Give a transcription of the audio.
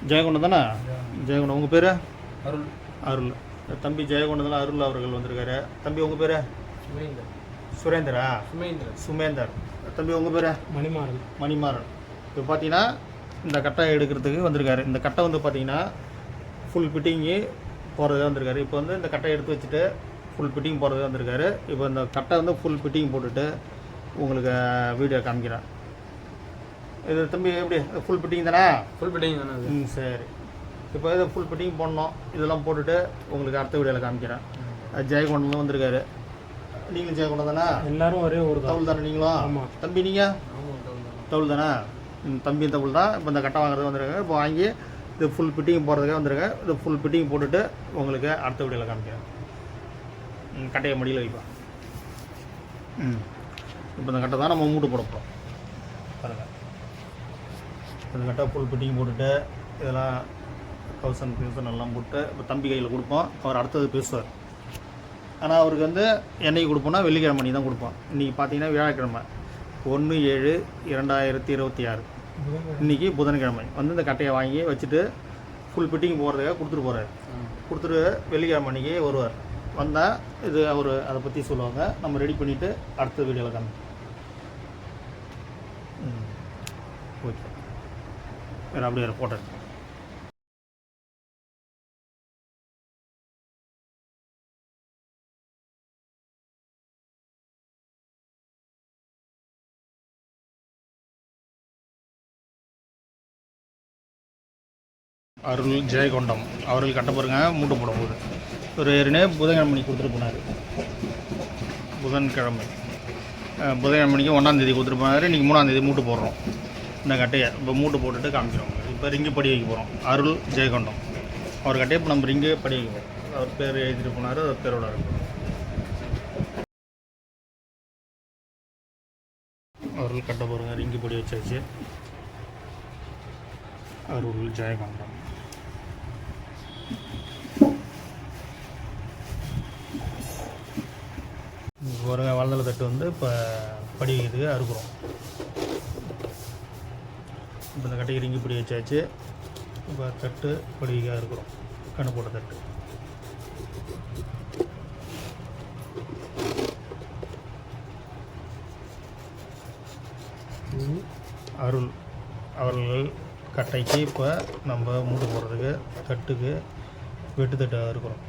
ஜெயகொண்டம் தானே? ஜெயகொண்டம். உங்கள் பேர்? அருள். அருள். தம்பி ஜெயகொண்டத்தில் அருள் அவர்கள் வந்திருக்காரு. தம்பி உங்கள் பேர்? சுரேந்தரா? சுமேந்தர். தம்பி உங்கள் பேர்? மணிமாறன். மணிமாறன். இப்போ பார்த்தீங்கன்னா இந்த கட்டை எடுக்கிறதுக்கு வந்திருக்காரு. இந்த கட்டை வந்து பார்த்தீங்கன்னா ஃபுல் ஃபிட்டிங்கு போகிறதுக்காக வந்திருக்காரு. இப்போ வந்து இந்த கட்டை எடுத்து வச்சுட்டு ஃபுல் ஃபிட்டிங் போகிறதுக்காக வந்திருக்காரு. இப்போ இந்த கட்டை வந்து ஃபுல் ஃபிட்டிங் போட்டுட்டு உங்களுக்கு வீடியோ காமிக்கிறேன். இது தம்பி எப்படி ஃபுல் ஃபிட்டிங் தானே? ஃபுல் ஃபிட்டிங் தானே? சரி. இப்போ இதை ஃபுல் ஃபிட்டிங் பண்ணோம். இதெல்லாம் போட்டுட்டு உங்களுக்கு அடுத்த வீடியோவில் காமிக்கிறேன். ஜெயகொண்டம் வந்திருக்காரு. நீங்களும் ஜெயகொண்டம் தானே? எல்லாரும் ஒரே ஒரு தவுள் தானே நீங்களும்? ஆமாம். தம்பி நீங்கள் தவுள் தானே? தம்பி தவுள் தான். இப்போ இந்த கட்டை வாங்குறது வந்துருக்காங்க. இப்போ வாங்கி இது ஃபுல் ஃபிட்டிங் போடுறதுக்காக வந்துருங்க. இது ஃபுல் ஃபிட்டிங் போட்டுட்டு உங்களுக்கு அடுத்த வீடியோவில் காமிக்கிறேன். கட்டையை மடியில் வைப்போம். இப்போ இந்த கட்டை தான் நம்ம மூட்டு போட போகிறோம். பாருங்கள், இந்த கட்டை ஃபுல் ஃபிட்டிங் போட்டுட்டு இதெல்லாம் கவுசன் எல்லாம் போட்டு இப்போ தம்பி கையில் கொடுப்போம். அவர் அடுத்தது பேசுவார். ஆனால் அவருக்கு வந்து என்னைக்கு கொடுப்போம்னா வெள்ளிக்கிழமை மணி தான் கொடுப்போம். இன்றைக்கி பார்த்தீங்கன்னா வியாழக்கிழமை 1/7/2026. இன்றைக்கி புதன்கிழமை வந்து இந்த கட்டையை வாங்கி வச்சுட்டு ஃபுல் ஃபிட்டிங் போகிறதுக்காக கொடுத்துட்டு போகிறார். கொடுத்துட்டு வெள்ளிக்கிழமை அன்றைக்கி வருவார். வந்தால் இது அவர் அதை பற்றி சொல்லுவாங்க. நம்ம ரெடி பண்ணிவிட்டு அடுத்த வீடியோவில் காமி. ஓகே, வேறு அப்படியே போட்டோ. அருள் ஜெயகொண்டம் அவர்கள் கட்ட பாருங்க மூட்டை போடும்போது ஒரு ஏற்கனவே புதன்கிழமை மணிக்கு கொடுத்துட்டு போனார். புதன்கிழமை மணிக்கு 1ஆம் தேதி கொடுத்துட்டு போனார். இன்றைக்கி 3ஆம் தேதி மூட்டு போடுறோம். இந்த கட்டையை இப்போ மூட்டு போட்டுட்டு காமிக்கிறோம். இப்போ ரிங்கு படி வைக்க போகிறோம். அருள் ஜெயகொண்டம் அவர் கட்டையை இப்போ நம்ம ரிங்கு படி வைக்க போகிறோம். அவர் பேர் எழுதிட்டு போனார். அவர் பேரோட இருக்கும். அருள் கட்ட போகிறோங்க. ரிங்கு படி வச்சாச்சு. அருள் ஜெயகொண்டம். ஒரு வளர்ந்தல தட்டு வந்து இப்போ படி வைக்கிறதுக்கு அறுக்கிறோம். இப்போ இந்த கட்டைக்கு ரிங்கி படி வச்சாச்சு. இப்போ தட்டு படிக்க அறுக்கிறோம். கண்ணு போட்ட தட்டு. அருள் அவர்கள் கட்டைக்கு இப்போ நம்ம மூட்டு போடுறதுக்கு தட்டுக்கு வெட்டு தட்டு அறுக்கிறோம்.